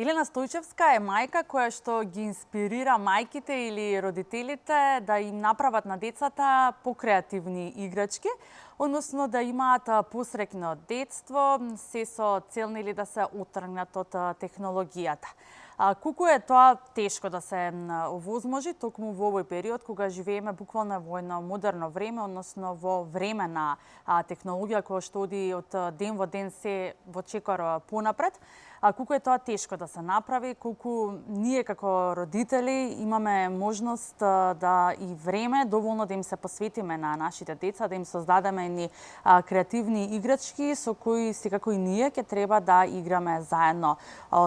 Елена Стојчевска е мајка која што ги инспирира мајките или родителите да им направат на децата покреативни играчки, односно да имаат посреќно детство, се со цел нели да се отргнат од технологијата. Колку е тоа тешко да се овозможи токму во овој период кога живееме буквално во едно модерно време, односно во време на технологија која што оди од ден во ден се во чекор понапред. Колку е тоа тешко да се направи, колку ние како родители имаме можност да и време доволно да им се посветиме на нашите деца, да им создадеме едни креативни играчки со кои секако и ние ќе треба да играме заедно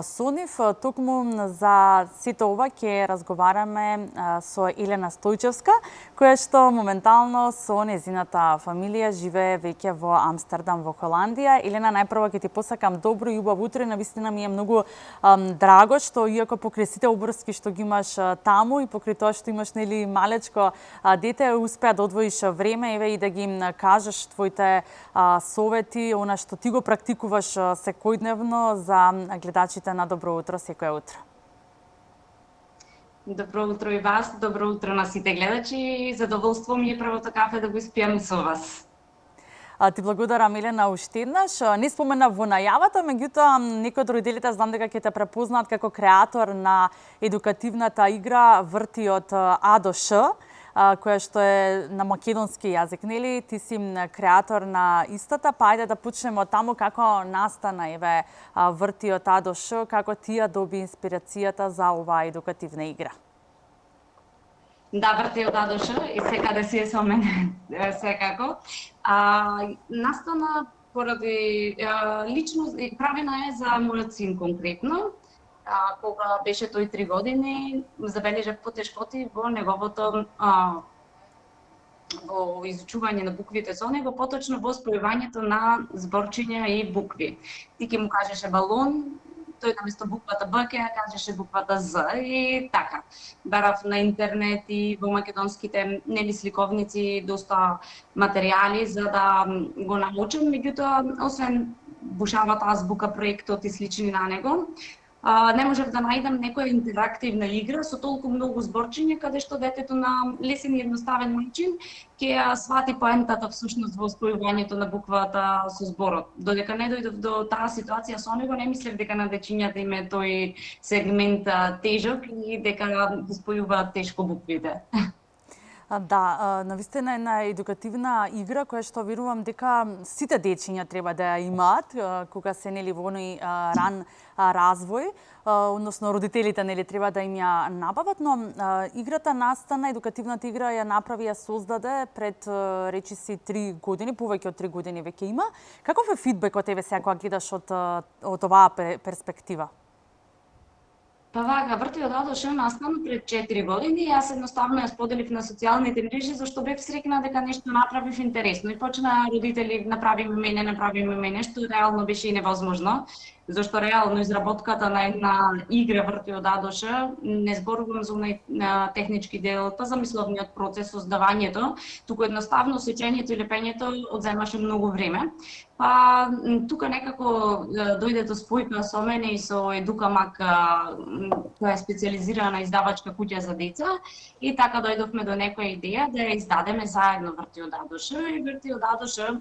со нив. Токму за сето ова ќе разговараме со Елена Стојчевска, која што моментално со незината фамилија живее веќе во Амстердам во Холандија. Елена, најпрво ќе ти посакам добро и убаво утро. Навистина ми е многу драго што иако покрај сите обврски што ги имаш таму и покрај тоа што имаш нели малечко дете, успеа да одвоиш време еве и да ги кажеш твоите совети, она што ти го практикуваш секојдневно за гледачите на Добро утро секој утро. Добро утро и вас, добро утро на сите гледачи. Задоволство ми е првото кафе да го испијам со вас. Ти благодарам, Елена, уште еднаш. Не спомена во најавата, меѓутоа некои од родителите знам дека ќе те препознаат како креатор на едукативната игра Врти од А до Ш, која што е на македонски јазик, нели? Ти си креатор на истата, па ајде да почнеме од таму како настана еве Врти од А до Ш, како ти ја доби инспирацијата за оваа едукативна игра. Да, Врти од А до Ш и секаде си е со мене, секако. Настана поради лично правена е за мојот син конкретно. Кога беше тој 3 години, забележав потешкоти во неговото во изучување на буквите со него, поточно во спојувањето на зборчиња и букви. Ти ќе му кажеше балон, тој наместо буквата Б ќе ја кажеше буквата З и така. Барав на интернет и во македонските нели сликовници доста материјали за да го научам, меѓутоа освен бушавата азбука проектот и слични на него, не можев да најдам некоја интерактивна игра со толку многу зборчиња каде што детето на лесен и едноставен начин ќе ја свати поентата всушност во спојувањето на буквата со зборот. Додека не дојдов до таа ситуација со него, не мислев дека на дечињата им е тој сегмент тежок и дека ги спојуваат тешко буквите. Да, навистина една едукативна игра која што верувам дека сите дечиња треба да ја имаат кога се нели во оној ран развој, односно родителите нели треба да им ја набават, но играта настана, едукативната игра ја направи, ја создаде пред речи си 3 години, повеќе од 3 години веќе има. Каков е фидбекот тебе сега кога гледаш од оваа перспектива? Па вака, Врти од А до Ш настана пред 4 години. Јас едноставно ја споделив на социјалните мрежи зашто бев среќна дека нешто направив интересно и почна родители направиме мене, што реално беше и невозможно, зашто реално изработката на една игра Врти од А до Ш, не зборувам за технички дел, па за мисловниот процес, создавањето, туку едноставно сечењето и лепењето одземаше многу време. Па тука некако дојде до спојка со мене и со Едукамак, која е специјализирана издавачка куќа за деца, и така дојдовме до некоја идеја да ја издадеме заедно Врти од А до Ш и Врти од А до Ш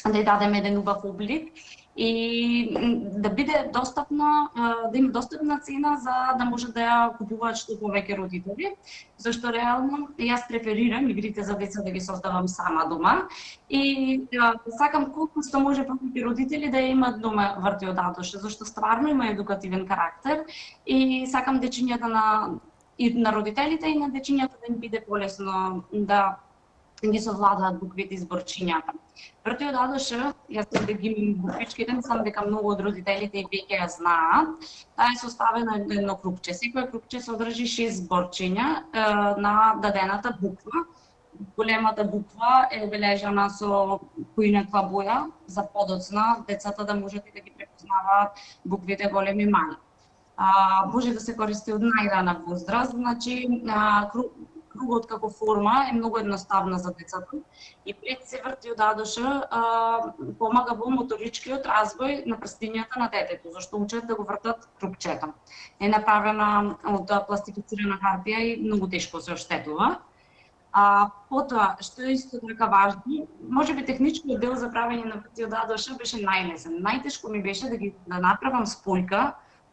да ја дадеме еден убав облик и да биде достапна, да има достапна цена за да може да ја купуваат што повеќе родители, зашто реално јас преферирам игрите за деца да ги создавам сама дома и сакам колку што може повеќе родители да ја имаат дома Врти од А до Ш, зашто стварно има едукативен карактер и сакам дечињата на родителите и на дечињата да им биде полесно да ги совладаат буквите и зборчињата. Врти од А до Ш, јас да ги имам буквичките, мислам дека многу од родителите и веќе ја знаат. Таа е составена од едно крупче. Секој крупче содржи 6 зборчиња на дадената буква. Големата буква е обележана со поинаква боја за подоцна децата да можат и да ги препознаваат буквите големи и мали. Може да се користи од најрана возраст, значи кругот како форма е многу едноставна за децата и пред се врти од АДШ помага во моторичкиот развој на прстињата на детето, зашто учат да го вртат крупчета. Е направена од пластифицирана хартија и многу тешко се оштетува. Потоа, што е исто така важно, можеби техничкиот дел за правење на врти од АДШ беше најлесен. Најтешко ми беше да направам спојка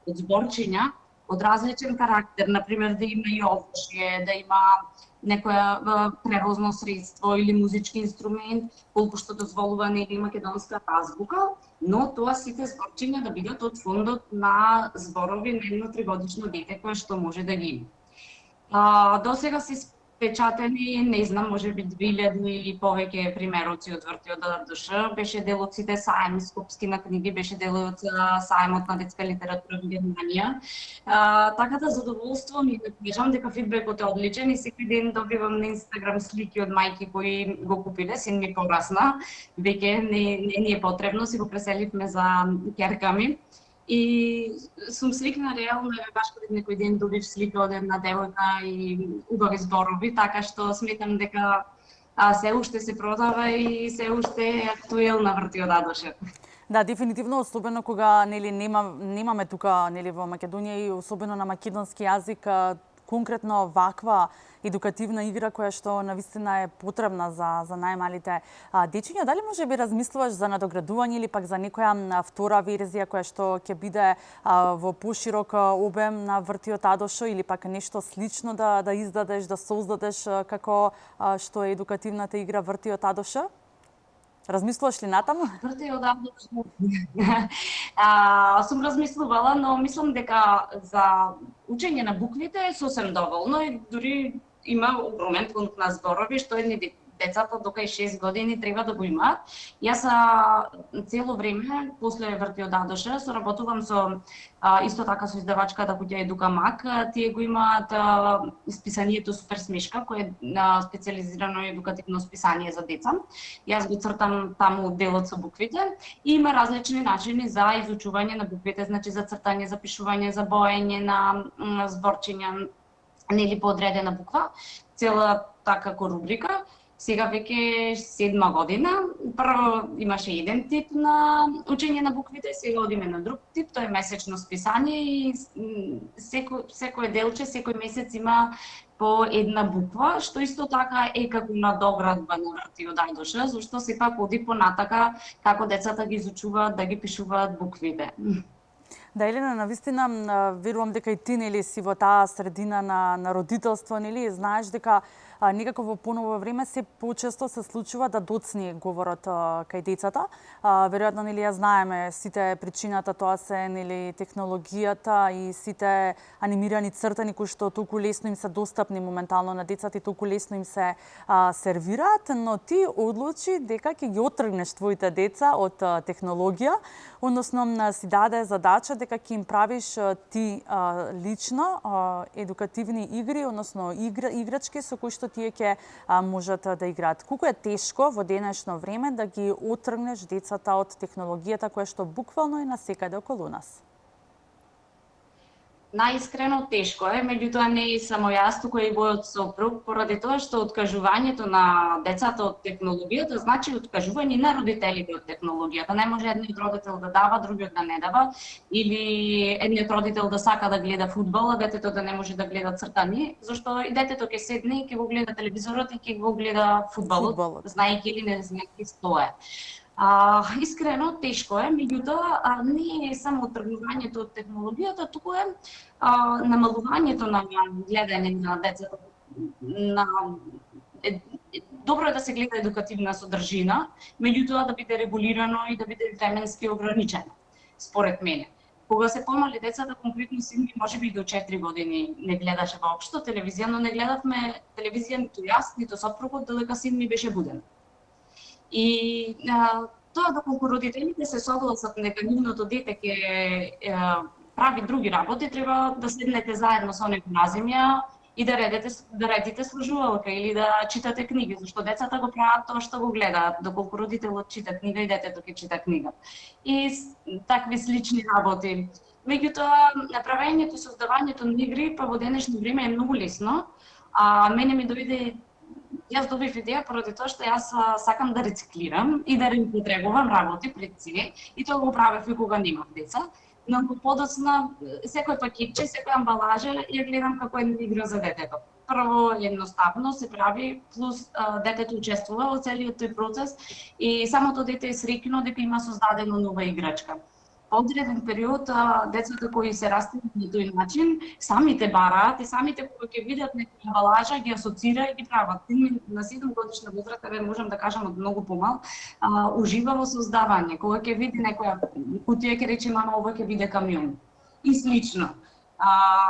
од зборчиња од различен карактер, например да има и овошје, да има некоја превозно средство или музички инструмент, колку што дозволува нели македонска азбука, но тоа сите зборчиња да бидат од фондот на зборови на едно 3-годишно дете кое што може да ги има. Досега се печатени, не знам, можеби 2000 или повеќе примероци од врти од АДШ, беше дел од сите сајми скопски на книги, беше дел од сајмот на детска литература во Германија. Така да задоволство ми да кажам дека фидбекот е одличен и секој ден добивам на Инстаграм слики од мајки кои го купиле, син ми порасна, веќе не ни е потребно, си го преселивме за ќерка ми. И сум сликна реално, баш кога некој ден добив слика од една девојка и убави зборови, така што сметам дека се уште се продава и се уште е актуелна врти од АДШ. Да, дефинитивно, особено кога нели немаме тука нели во Македонија и особено на македонски јазик конкретно ваква едукативна игра која што навистина е потребна за најмалите дечиња. Дали може би размислуваш за надоградување или пак за некоја втора верзија која што ќе биде во поширок обем на вртиот АДШ или пак нешто слично да издадеш, да создадеш како што е едукативната игра вртиот АДШ? Размислуваш ли натаму? Вртиот АДШ. Сум размислувала, но мислам дека за учење на буквите е сосем доволно и дури има огромен фонд на зборови што едни децата до кај 6 години треба да го имаат. Јас цело време после врти од АДШ соработувам со исто така со издавачката куќа Едукамак. Тие го имаат списанието Супер смешка, кое е специализирано едукативно списание за деца. Јас го цртам таму делот со буквите и има различни начини за изучување на буквите, значи за цртање, за пишување, за боење на зборчиња нели по одредена буква, цела така како рубрика. Сега веќе 7 година. Прво имаше еден тип на учење на буквите, сега одиме на друг тип, тоа е месечно списание и секој делче, секој месец има по една буква, што исто така е како надоградба на врти од АДШ, зашто сепак оди понатака како децата ги изучуваат да ги пишуваат буквите. Да, Елена, навистина верувам дека и ти нели си во таа средина на родителство, нели знаеш дека некако во поново време се почесто се случува да доцни говорот кај децата. Веројатно нели ја знаеме сите причината, тоа се нели технологијата и сите анимирани цртани кои што толку лесно им се достапни моментално на децата и толку лесно им се сервираат, но ти одлучи дека ќе ги оттргнеш твоите деца од технологија, односно си даде задача дека ќе им правиш ти лично едукативни игри, односно играчки со кои што тие ќе можат да играат. Колку е тешко во денешно време да ги оттргнеш децата од технологијата која што буквално е насекаде околу нас? Најискрено тешко е, меѓутоа не е само јас, туку и мојот сопруг, поради тоа што откажувањето на децата од технологијата значи откажување на родителите од технологијата. Не може едниот родител да дава, другиот да не дава, или едниот родител да сака да гледа фудбал, а детето да не може да гледа цртани, зашто и детето ќе седне и ќе го гледа телевизорот и ќе го гледа фудбалот. Знаејќи или не знаејќи што е. Искрено тешко е, меѓутоа не е само отргнувањето од технологијата, туку е намалувањето на гледање на децата. Добро е да се гледа едукативна содржина, меѓутоа да биде регулирано и да биде временски ограничено, според мене. Кога се помали децата, конкретно син ми можеби до 4 години не гледаше воопшто телевизија, но не гледавме телевизија ниту јас, ниту сопругот, додека син ми беше буден. И тоа доколку родителите се согласат дека нивното дете ќе прави други работи, треба да седнете заедно со него на земја и да редите служувалка или да читате книги, зашто децата го прават тоа што го гледаат, доколку родителот чита книга и детето ќе чита книга. И такви слични работи. Меѓутоа, направењето и создавањето на игри па во денешно време е многу лесно. А мене ми дојде, јас добив идеја поради тоа што јас сакам да рециклирам и да реупотребувам работи пред се, и тоа го правев и кога немав деца. Но подоцна секој пакетче, секоја амбалажа ја гледам како една игра за детето. Прво едноставно се прави, плюс детето учествува во целиот тој процес и самото дете е среќно дека има создадено нова играчка. По одреден период децата кои се растинат на тој начин, самите бараат и самите кога ќе видат некоја амбалажа ги асоцира и ги прават. На 7 годишна возраст, еве можам да кажам од многу помал, ужива во создавање. Кога ќе види некоја кутија, ќе рече мама ова ќе биде камион. И слично.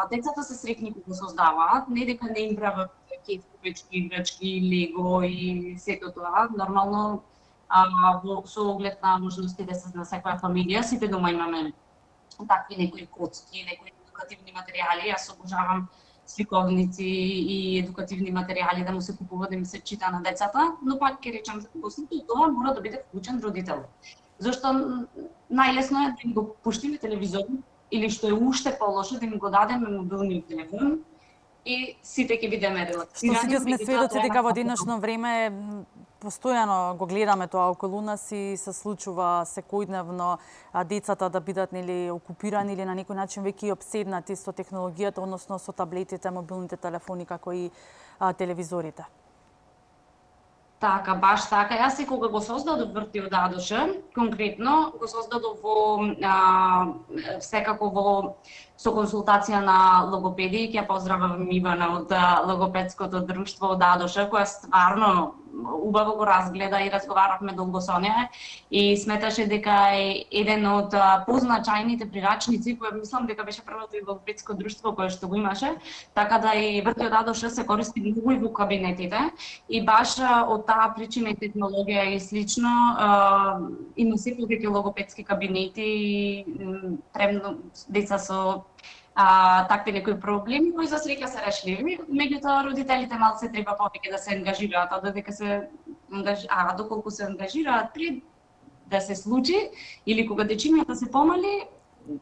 Децата се среќни кога создаваат, не дека не им прават кефовечки, играчки, лего и сето тоа. Нормално со оглед на можностите на секоја фамилија, сите дома имаме такви некои коцки, некои едукативни материјали. Јас обожавам сликовници и едукативни материјали да му се купува, да ми се чита на децата, но пак ќе речам, во сето тоа мора да биде вклучен родител. Зошто најлесно е да им го пуштиме телевизорот, или што е уште полошо, да им го дадеме мобилниот телефон и сите ќе бидеме релаксирани. Што сите сме сведоци дека во денешно време постојано го гледаме тоа околу нас и се случува секојдневно децата да бидат нели окупирани или на некој начин веќе опседнати со технологијата, односно со таблетите, мобилните телефони, како и телевизорите. Така, баш така. Јас секога го создадов вртиот АДШ, конкретно го создадов во секако со консултација на логопеди. Ќе поздравам Ивана од логопедското друштво од АДШ, која стварно убаво го разгледа и разговаравме долго со неа и сметаше дека е еден од позначајните прирачници, кој мислам дека беше првото логопедско друштво кое што го имаше, така да и вртиот АДШ се користи многу и во кабинетите и баш од таа причина и технологија и слично има се повеќе логопедски кабинети, премно деца со такви некои проблеми кои за среќа се решливи, меѓутоа родителите малце треба повеќе да се ангажираат, доколку се ангажираат пред да се случи или кога дечињата се помали,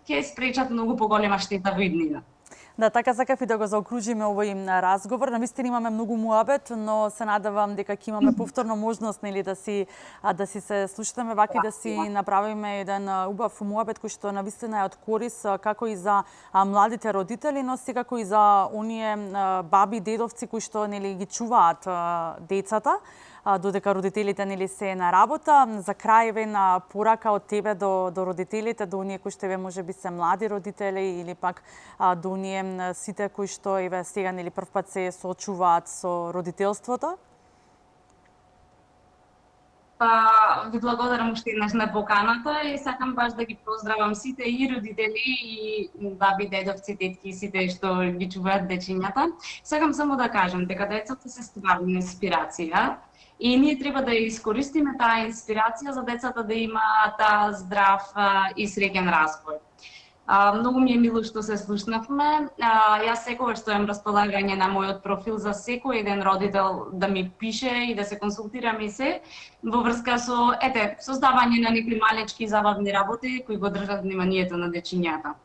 ќе спречат многу поголема штета во иднина. Да, така сакав и да го заокружиме овој разговор. Навистина имаме многу муабет, но се надевам дека ќе имаме повторно можност нели да си се слушаме вака и да си направиме еден убав муабет кој што навистина е од корис како и за младите родители, но секако и за оние баби, дедовци кои што нели ги чуваат децата додека родителите нели се на работа. За крај една порака од тебе до родителите, до оние кои што еве можеби се млади родители или пак до оние сите кои што еве сега нели првпат се соочуваат со родителството? Ви благодарам уште еднаш на поканата и сакам баш да ги поздравам сите и родители и баби, дедовци, детки, сите што ги чуваат дечињата. Сакам само да кажам дека децата се стварна инспирација и ние треба да ја искористиме таа инспирација за децата да имаат здрав и среќен развој. Многу ми е мило што се слушнавме. Јас секогаш стојам располагање на мојот профил за секој еден родител да ми пише и да се консултираме и се во врска со создавање на некои малечки забавни работи кои го држат вниманието на дечињата.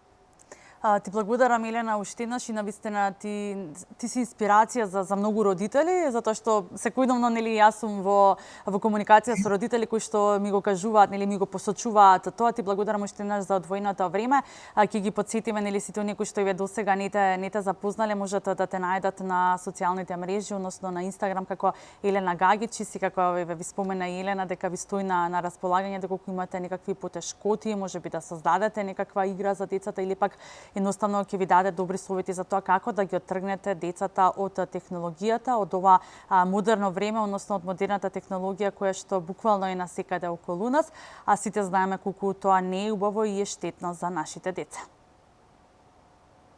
Ти благодарам, Елена, уште еднаш и навистина ти си инспирација за многу родители, затоа што секојдневно нели јас сум во комуникација со родители кои што ми го кажуваат, нели ми го посочуваат тоа. Ти благодарам уште еднаш за одвоеното време. Ќе ги потсетиме нели сите оние кои што еве досега не те запознале, можат да те најдат на социјалните мрежи, односно на Инстаграм како Елена Гагич, и како еве ви спомена Елена дека ви стои на располагање доколку имате некакви потешкоти, можеби да создадете некаква игра за децата или пак едноставно ќе ви даде добри совети за тоа како да ги оттргнете децата од технологијата, од ова модерно време, односно од модерната технологија која што буквално е насекаде околу нас, а сите знаеме колку тоа не е убаво и е штетно за нашите деца.